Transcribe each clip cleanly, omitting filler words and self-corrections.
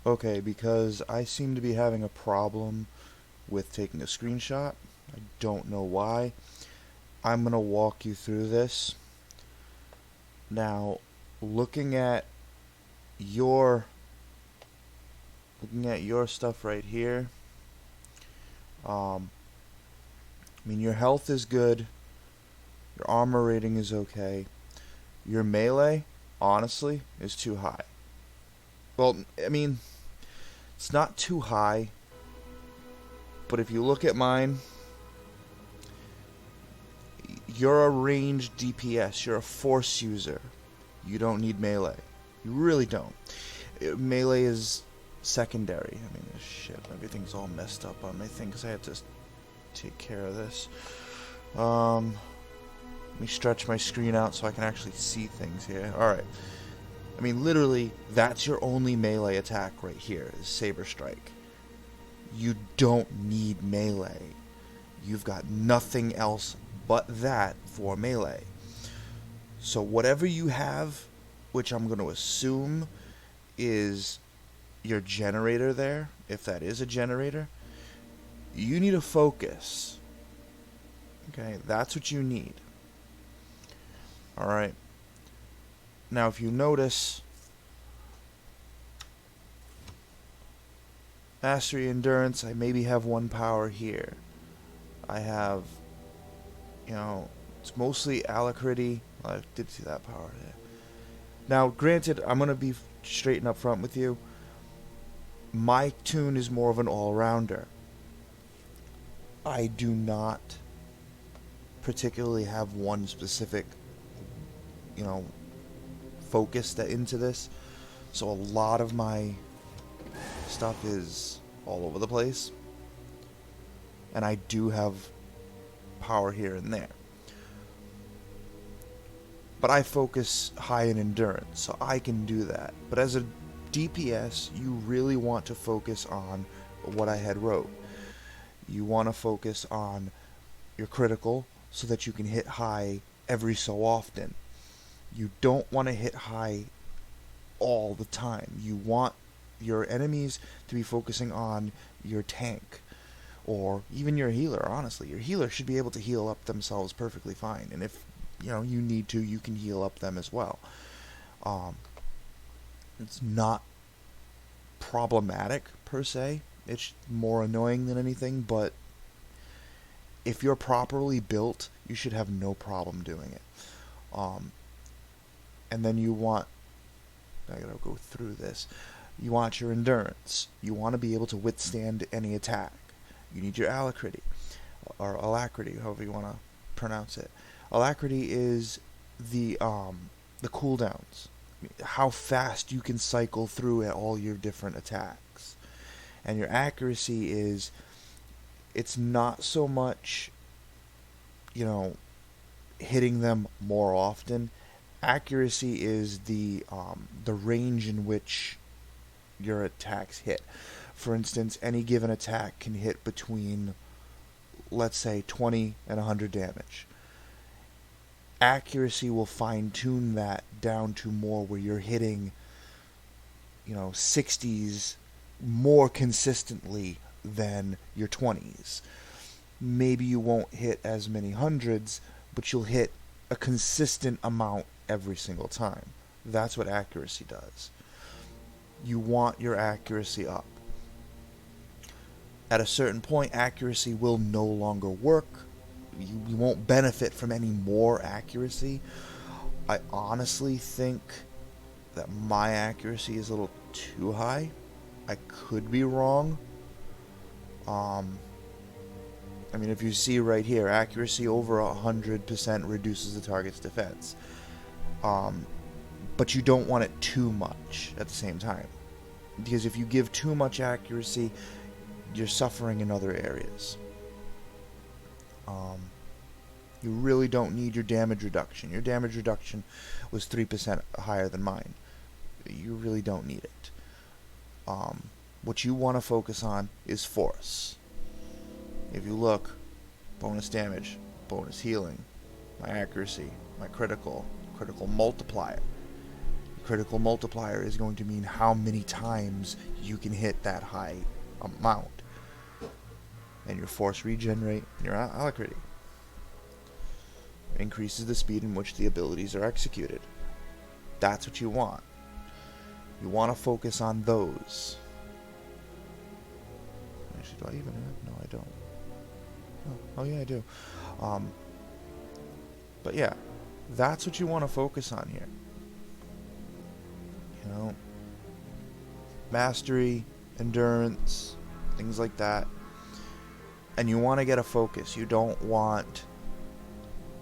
Okay, because I seem to be having a problem with taking a screenshot. I don't know why. I'm going to walk you through this. Now, looking at your stuff right here, um, I mean your health is good, your armor rating is okay. Your melee, honestly, is too high. Well, I mean, it's not too high, but if you look at mine, you're a ranged DPS. You're a force user. You don't need melee. You really don't. Melee is secondary. I mean, shit, everything's all messed up on my thing because I had to take care of this. Let me stretch my screen out so I can actually see things here. Alright. I mean, literally, that's your only melee attack right here, is Saber Strike. You don't need melee. You've got nothing else but that for melee. So whatever you have, which I'm going to assume is your generator there, if that is a generator, you need a focus. Okay, that's what you need. Alright. Now if you notice, Mastery Endurance, I maybe have one power here. I have, it's mostly Alacrity. I did see that power there. Now, granted, I'm going to be straight and up front with you. My tune is more of an all-rounder. I do not particularly have one specific, focus into this. So a lot of my stuff is all over the place. And I do have power here and there. But I focus high in endurance, so I can do that. But as a DPS, you really want to focus on what I had wrote. You want to focus on your critical so that you can hit high every so often. You don't want to hit high all the time. You want your enemies to be focusing on your tank or even your healer. Honestly, your healer should be able to heal up themselves perfectly fine, and if you need to, you can heal up them as well. It's not problematic per se. It's more annoying than anything, but if you're properly built, you should have no problem doing it. And then I gotta go through this. You want your endurance. You want to be able to withstand any attack. You need your alacrity, or alacrity, however you want to pronounce it. Alacrity is the cooldowns, how fast you can cycle through all your different attacks. And your accuracy is, it's not so much, hitting them more often. Accuracy is the range in which your attacks hit. For instance, any given attack can hit between, let's say, 20 and 100 damage. Accuracy will fine-tune that down to more where you're hitting, 60s more consistently than your 20s. Maybe you won't hit as many hundreds, but you'll hit a consistent amount every single time. That's what accuracy does. You want your accuracy up. At a certain point, accuracy will no longer work. You won't benefit from any more accuracy. I honestly think that my accuracy is a little too high. I could be wrong. If you see right here, accuracy over 100% reduces the target's defense. But you don't want it too much at the same time. Because if you give too much accuracy, you're suffering in other areas. You really don't need your damage reduction. Your damage reduction was 3% higher than mine. You really don't need it. What you want to focus on is force. If you look, bonus damage, bonus healing, my accuracy, my critical multiplier. critical multiplier is going to mean how many times you can hit that high amount. And your force regen rate and your alacrity. Increases the speed in which the abilities are executed. That's what you want. You want to focus on those. Actually, do I even have? No, I don't. Oh yeah, I do. But yeah, that's what you want to focus on here. You know, mastery, endurance, things like that. And you want to get a focus. You don't want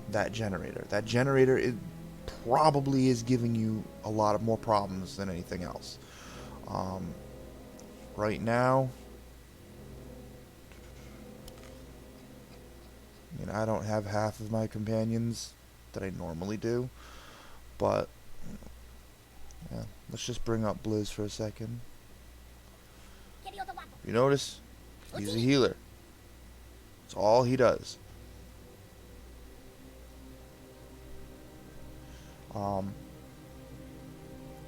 that generator. That generator probably is giving you a lot of more problems than anything else. Right now, I mean, I don't have half of my companions that I normally do, but yeah, let's just bring up Blizz for a second. You notice? He's a healer. That's all he does.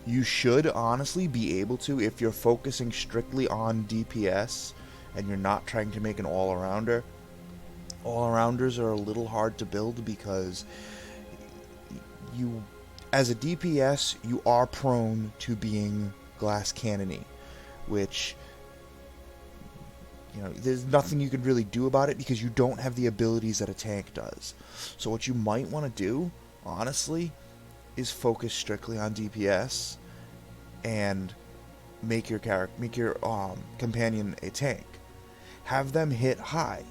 You should honestly be able to, if you're focusing strictly on DPS and you're not trying to make an all-arounder. All-arounders are a little hard to build because you, as a DPS, you are prone to being glass cannon-y, which, you know, there's nothing you can really do about it because you don't have the abilities that a tank does. So what you might want to do, honestly, is focus strictly on DPS and make your companion a tank. Have them hit high.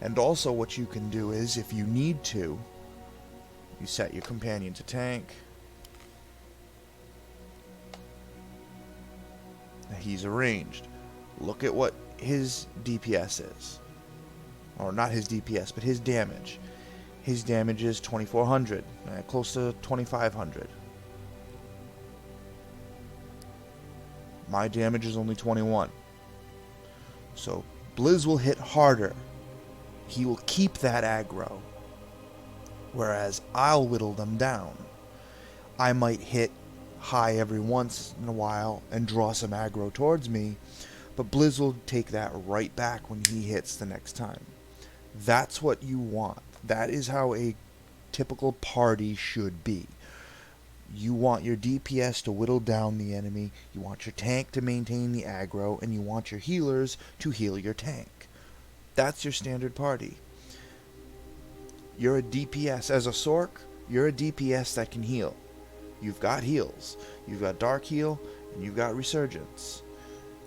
And also what you can do is, if you need to, you set your companion to tank. Now he's arranged. Look at what his DPS is. Or not his DPS, but his damage. His damage is 2400, close to 2500. My damage is only 21. So Blizz will hit harder. He will keep that aggro. Whereas I'll whittle them down. I might hit high every once in a while and draw some aggro towards me, but Blizz will take that right back when he hits the next time. That's what you want. That is how a typical party should be. You want your DPS to whittle down the enemy, you want your tank to maintain the aggro, and you want your healers to heal your tank. That's your standard party. You're a DPS. As a Sorc, you're a DPS that can heal. You've got heals. You've got Dark Heal, and you've got Resurgence.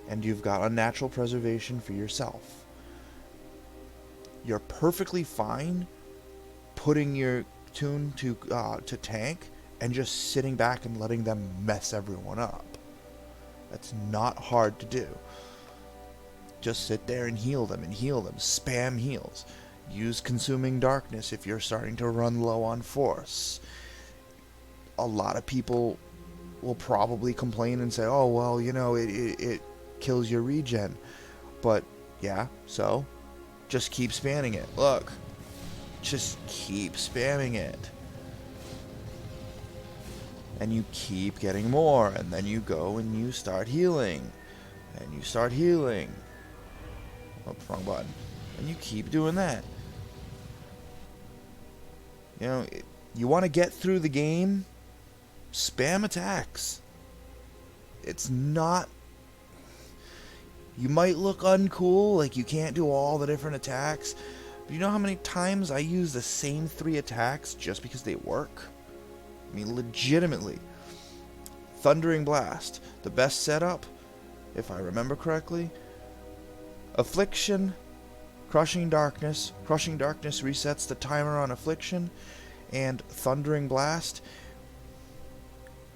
And you've got Unnatural Preservation for yourself. You're perfectly fine putting your tune to tank and just sitting back and letting them mess everyone up. That's not hard to do. Just sit there and heal them, spam heals. Use Consuming Darkness if you're starting to run low on force. A lot of people will probably complain and say, oh, well, you know, it kills your regen. But, yeah, so just keep spamming it. Look. Just keep spamming it. And you keep getting more. And then you go and you start healing. And you start healing. Oh, wrong button. And you keep doing that. You know, you want to get through the game, spam attacks. It's not... You might look uncool, like you can't do all the different attacks. But you know how many times I use the same 3 attacks just because they work? I mean, legitimately. Thundering Blast. The best setup, if I remember correctly. Affliction, Crushing Darkness. Crushing Darkness resets the timer on Affliction. And Thundering Blast,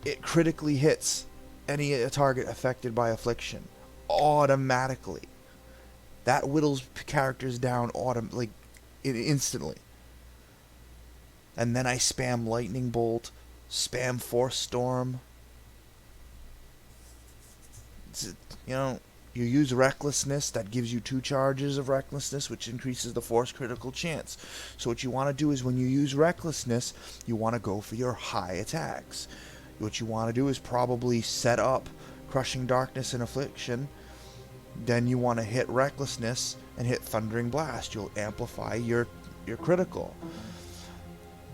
it critically hits any target affected by Affliction. Automatically. That whittles characters down instantly. And then I spam Lightning Bolt, spam Force Storm. You know, you use Recklessness, that gives you 2 charges of Recklessness, which increases the Force critical chance. So what you want to do is when you use Recklessness, you want to go for your high attacks. What you want to do is probably set up Crushing Darkness and Affliction. Then you want to hit Recklessness and hit Thundering Blast. You'll amplify your critical.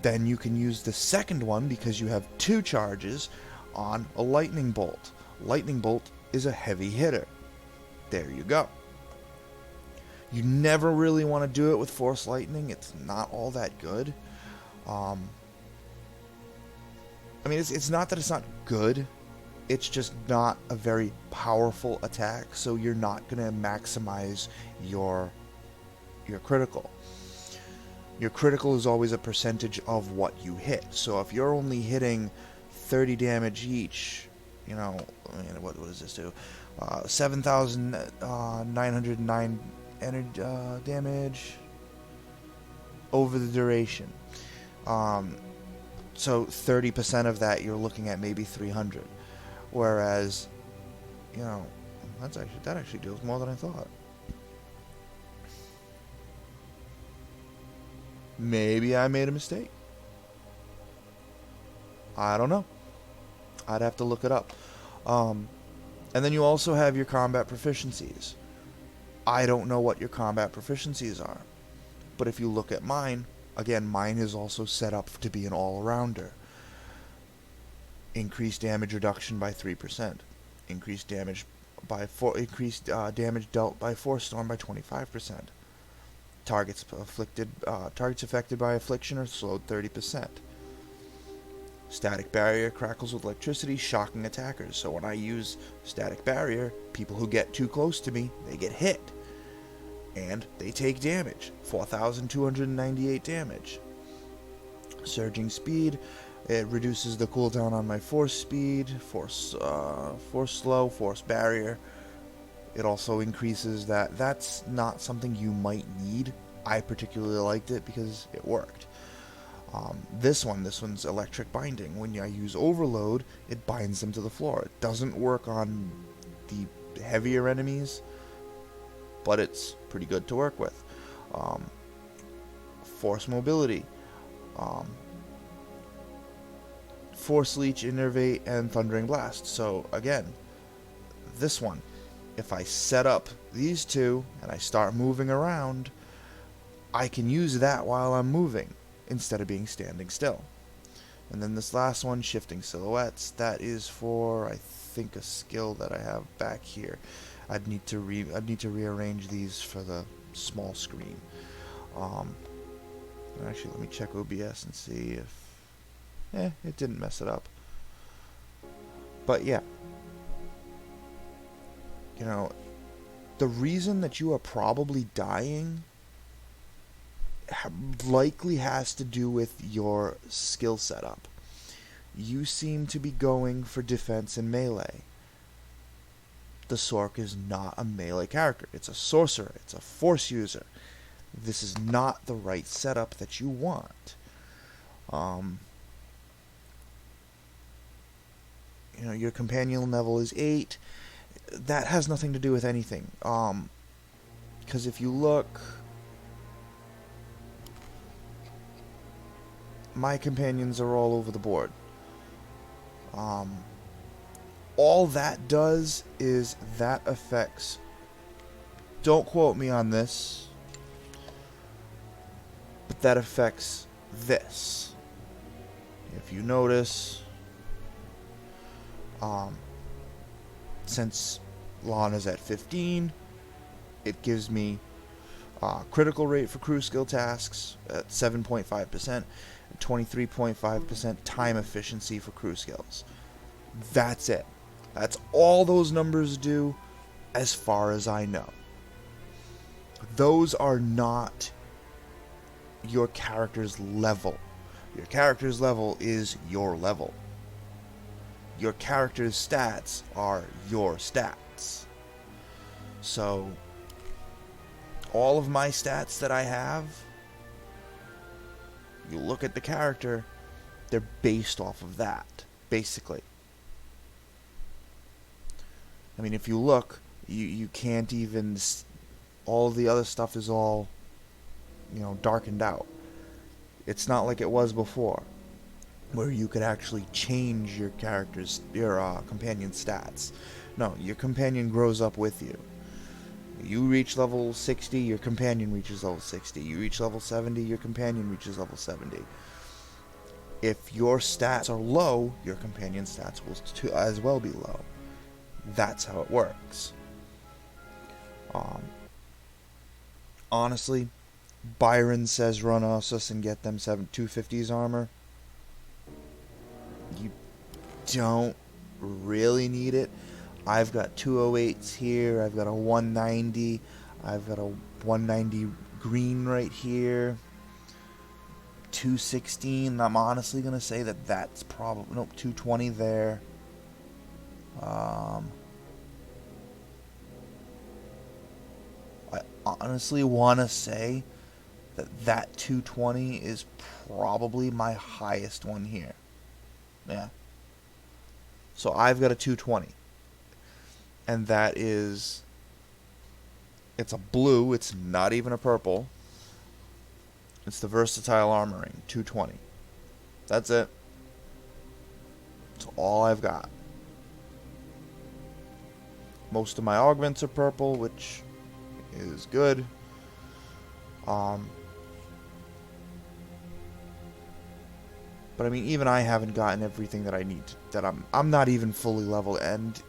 Then you can use the second one, because you have 2 charges, on a Lightning Bolt. Lightning Bolt is a heavy hitter. There you go. You never really want to do it with Force Lightning. It's not all that good. I mean, it's not that it's not good. It's just not a very powerful attack, so you're not going to maximize your critical. Your critical is always a percentage of what you hit. So if you're only hitting 30 damage each, you know, what does this do? 7,909 damage over the duration. So 30% of that, you're looking at maybe 300. Whereas, you know, that actually deals more than I thought. Maybe I made a mistake. I don't know. I'd have to look it up. And then you also have your combat proficiencies. I don't know what your combat proficiencies are. But if you look at mine, again, mine is also set up to be an all-rounder. Increased damage reduction by 3%. Increased damage dealt by Force Storm by 25%. Targets affected by affliction are slowed 30%. Static barrier crackles with electricity, shocking attackers. So when I use static barrier, people who get too close to me, they get hit. And they take damage. 4,298 damage. Surging speed. It reduces the cooldown on my force speed, force slow, force barrier. It also increases that. That's not something you might need. I particularly liked it because it worked. This one's electric binding. When I use overload, it binds them to the floor. It doesn't work on the heavier enemies, but it's pretty good to work with. Force mobility. Force Leech, Innervate, and Thundering Blast. So again, this one, if I set up these two and I start moving around, I can use that while I'm moving instead of being standing still. And then this last one, Shifting Silhouettes, that is for, I think, a skill that I have back here. I'd need to rearrange these for the small screen. Actually, let me check OBS and see if it didn't mess it up. But yeah, you know, the reason that you are probably dying likely has to do with your skill setup. You seem to be going for defense and melee. The Sork is not a melee character. It's a sorcerer. It's a force user. This is not the right setup that you want. You know, your companion level is 8. That has nothing to do with anything. Because if you look, my companions are all over the board. All that does is that affects, don't quote me on this, but that affects this. If you notice, since Lana's at 15, it gives me critical rate for crew skill tasks at 7.5%, and 23.5% time efficiency for crew skills. That's it. That's all those numbers do, as far as I know. Those are not your character's level. Your character's level is your level. Your character's stats are your stats. So, all of my stats that I have, you look at the character, they're based off of that, basically. I mean, if you look, you can't even, all the other stuff is all, you know, darkened out. It's not like it was before. where you could actually change your companion stats. No, your companion grows up with you. You reach level 60, your companion reaches level 60. You reach level 70, your companion reaches level 70. If your stats are low, your companion stats will as well be low. That's how it works. Um, Honestly, Byron says run Ossus and get them 250s armor. You don't really need it. I've got 208s here. I've got a 190. I've got a 190 green right here. 216. I'm honestly going to say that that's probably... Nope, 220 there. I honestly want to say that 220 is probably my highest one here. Yeah. So I've got a 220. And that is... It's a blue. It's not even a purple. It's the versatile armoring. 220. That's it. That's all I've got. Most of my augments are purple, which is good. But I mean, even I haven't gotten everything that I need. I'm not even fully leveled. And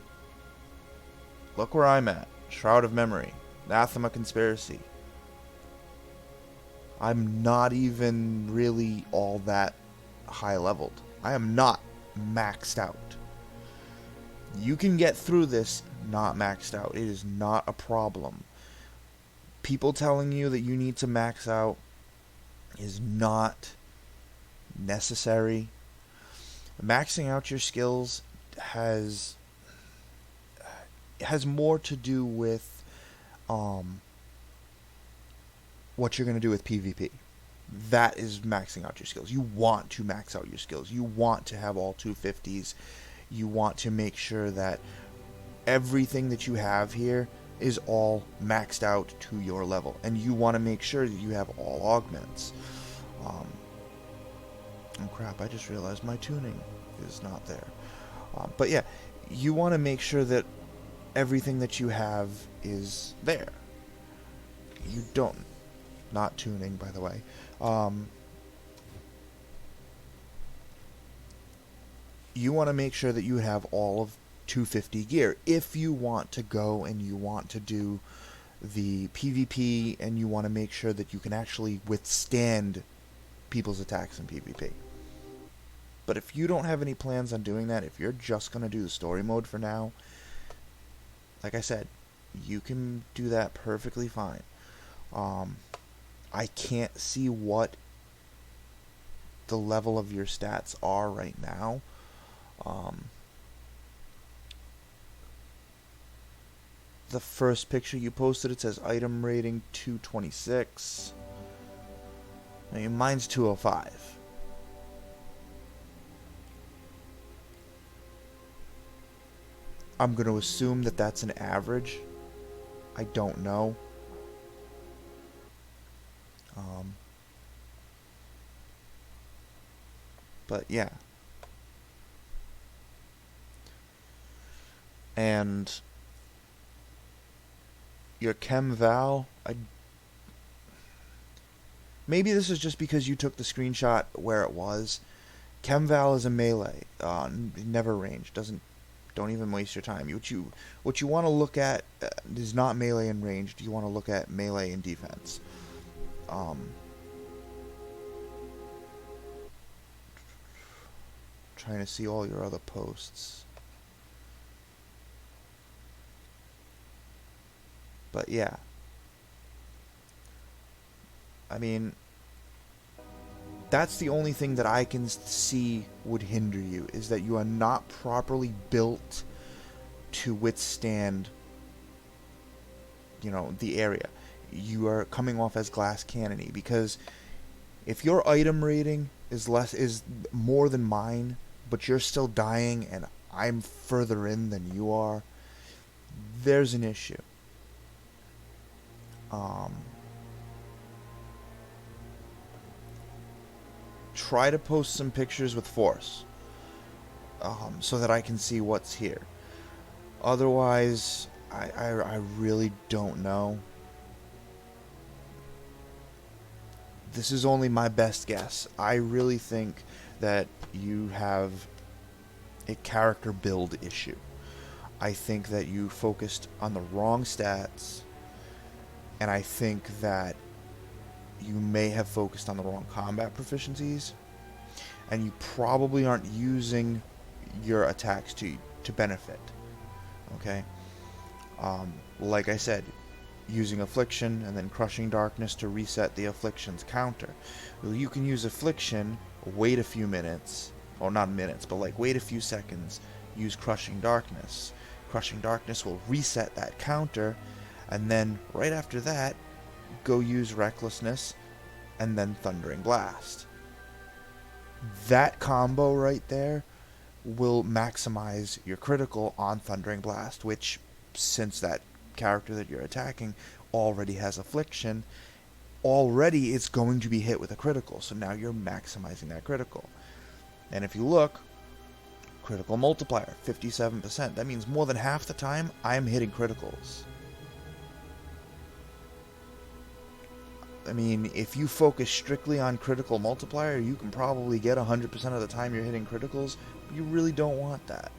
look where I'm at. Shroud of Memory. Anathema Conspiracy. I'm not even really all that high leveled. I am not maxed out. You can get through this not maxed out. It is not a problem. People telling you that you need to max out is not necessary. Maxing out your skills has more to do with what you're going to do with PvP. That is maxing out your skills. You want to max out your skills. You want to have all 250s. You want to make sure that everything that you have here is all maxed out to your level. And you want to make sure that you have all augments. Oh crap, I just realized my tuning is not there. But yeah, you want to make sure that everything that you have is there. You don't... Not tuning, by the way. You want to make sure that you have all of 250 gear. If you want to go and you want to do the PvP and you want to make sure that you can actually withstand people's attacks in PvP. But if you don't have any plans on doing that, if you're just going to do the story mode for now, like I said, you can do that perfectly fine. I can't see what the level of your stats are right now. The first picture you posted, it says item rating 226. I mean, mine's 205. I'm going to assume that that's an average. I don't know. But yeah. And your Chem Val, maybe this is just because you took the screenshot where it was. Chem Val is a melee, never range. Don't even waste your time. What you want to look at is not melee and ranged. You want to look at melee and defense. Trying to see all your other posts. But yeah. I mean, that's the only thing that I can see would hinder you, is that you are not properly built to withstand, the area. You are coming off as glass cannony, because if your item rating is more than mine, but you're still dying and I'm further in than you are, there's an issue. try to post some pictures with force, so that I can see what's here. Otherwise, I really don't know. This is only my best guess. I really think that you have a character build issue. I think that you focused on the wrong stats, and I think that you may have focused on the wrong combat proficiencies, and you probably aren't using your attacks to benefit. Okay? Like I said, using Affliction and then Crushing Darkness to reset the Affliction's counter. Well, you can use Affliction, wait a few minutes, or not minutes, but like wait a few seconds, use Crushing Darkness. Crushing Darkness will reset that counter, and then right after that, go use Recklessness, and then Thundering Blast. That combo right there will maximize your critical on Thundering Blast, which, since that character that you're attacking already has Affliction, already it's going to be hit with a critical, so now you're maximizing that critical. And if you look, critical multiplier, 57%. That means more than half the time, I'm hitting criticals. I mean, if you focus strictly on critical multiplier, you can probably get 100% of the time you're hitting criticals. But you really don't want that.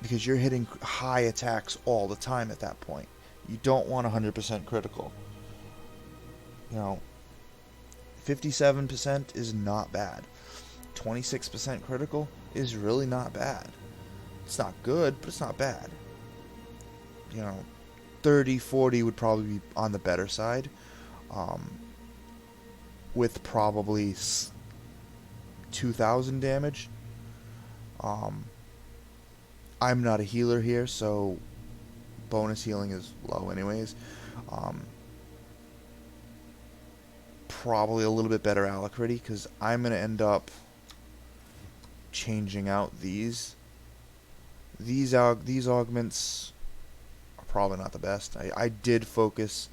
Because you're hitting high attacks all the time at that point. You don't want 100% critical. 57% is not bad. 26% critical is really not bad. It's not good, but it's not bad. 30, 40 would probably be on the better side. With probably 2,000 damage. I'm not a healer here, so bonus healing is low anyways. Probably a little bit better alacrity, because I'm going to end up changing out these. These augments are probably not the best. I did focus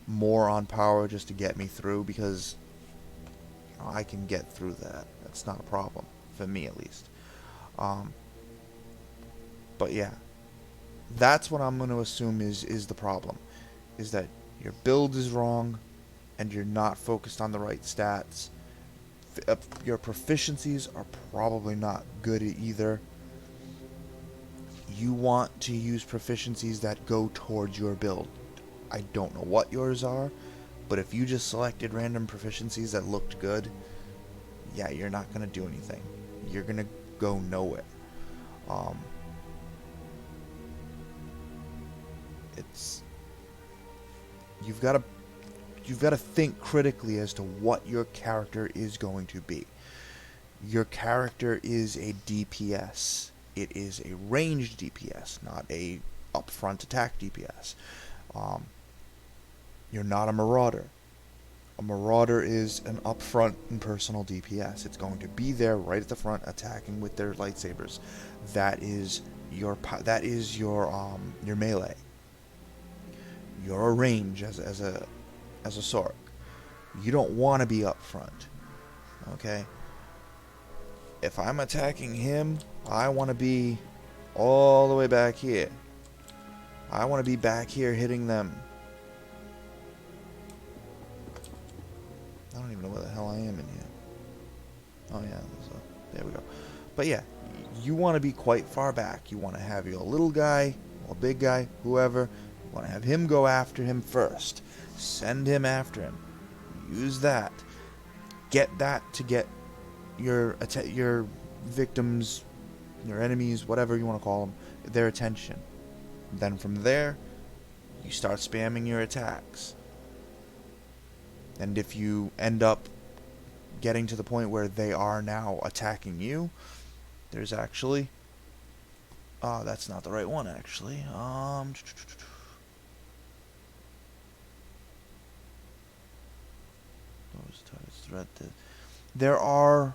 more on power just to get me through, because I can get through that. That's not a problem, for me at least. But yeah, that's what I'm going to assume is the problem, is that your build is wrong, and you're not focused on the right stats. Your proficiencies are probably not good either. You want to use proficiencies that go towards your build. I don't know what yours are, but if you just selected random proficiencies that looked good, yeah, you're not going to do anything. You're going to go nowhere. You've got to think critically as to what your character is going to be. Your character is a DPS. It is a ranged DPS, not a upfront attack DPS. You're not a Marauder. A Marauder is an upfront and personal DPS. It's going to be there right at the front, attacking with their lightsabers. That is your melee. You're a range as a Sork. You don't want to be up front. Okay? If I'm attacking him, I want to be all the way back here. I want to be back here hitting them. I don't even know where the hell I am in here. Oh yeah, there we go. But yeah, you want to be quite far back. You want to have your little guy, or big guy, whoever. You want to have him go after him first. Send him after him. Use that. Get that to get your victims, your enemies, whatever you want to call them, their attention. Then from there, you start spamming your attacks. And if you end up getting to the point where they are now attacking you, there's actually... that's not the right one, actually. There are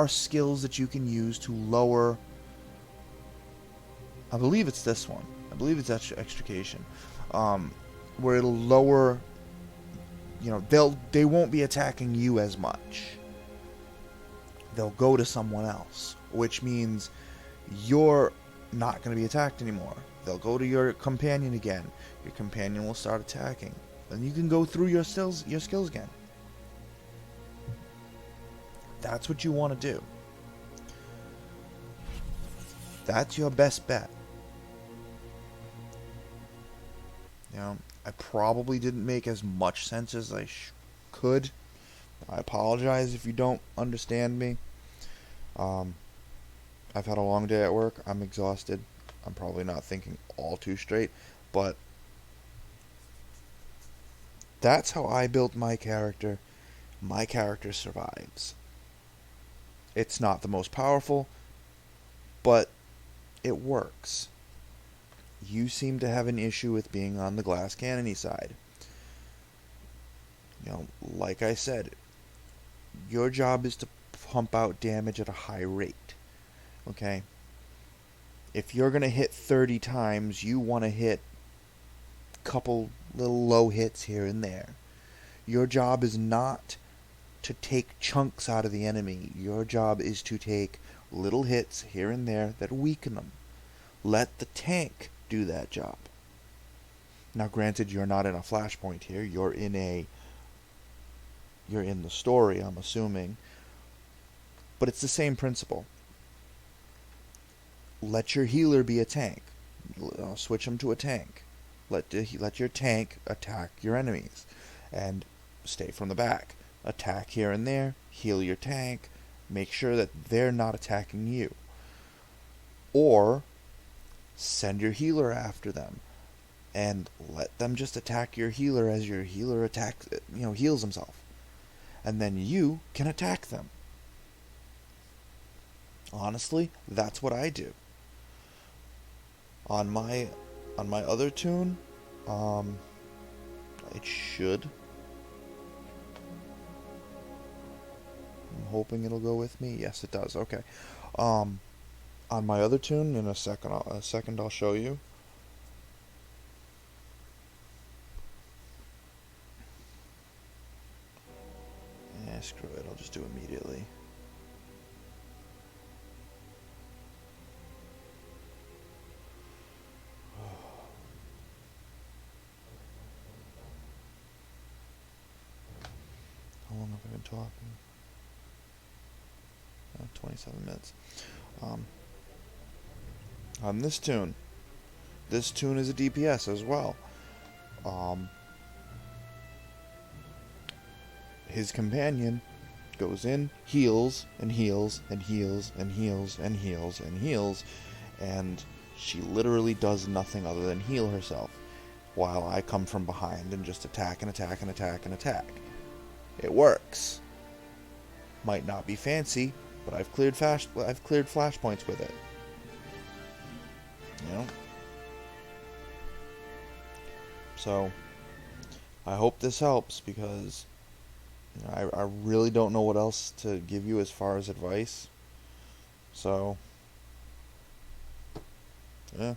skills that you can use to lower... I believe it's this one. I believe it's extrication. Where it'll lower they won't be attacking you as much. They'll go to someone else, which means you're not going to be attacked anymore. They'll go to your companion again. Your companion will start attacking. Then you can go through your skills again. That's what you want to do. That's your best bet. I probably didn't make as much sense as I could. I apologize if you don't understand me. I've had a long day at work. I'm exhausted. I'm probably not thinking all too straight, but that's how I built my character. My character survives. It's not the most powerful, but it works. You seem to have an issue with being on the glass cannony side. Like I said, your job is to pump out damage at a high rate. Okay? If you're going to hit 30 times, you want to hit a couple little low hits here and there. Your job is not to take chunks out of the enemy. Your job is to take little hits here and there that weaken them. Let the tank do that job. Now, granted, you're not in a flashpoint here. You're in the story, I'm assuming. But it's the same principle. Let your healer be a tank. Switch him to a tank. Let your tank attack your enemies. And stay from the back. Attack here and there. Heal your tank. Make sure that they're not attacking you. Or send your healer after them. And let them just attack your healer as your healer heals himself. And then you can attack them. Honestly, that's what I do. On my other toon, it should. I'm hoping it'll go with me. Yes, it does. Okay. On my other toon, in a second I'll show you. Screw it. I'll just do immediately. How long have I been talking? 27 minutes. On this toon is a DPS as well. His companion goes in, heals, and heals, and heals, and heals, and heals, and heals, and she literally does nothing other than heal herself, while I come from behind and just attack and attack and attack and attack. It works. Might not be fancy, but I've cleared flashpoints with it. So I hope this helps, because I really don't know what else to give you as far as advice. So, yeah.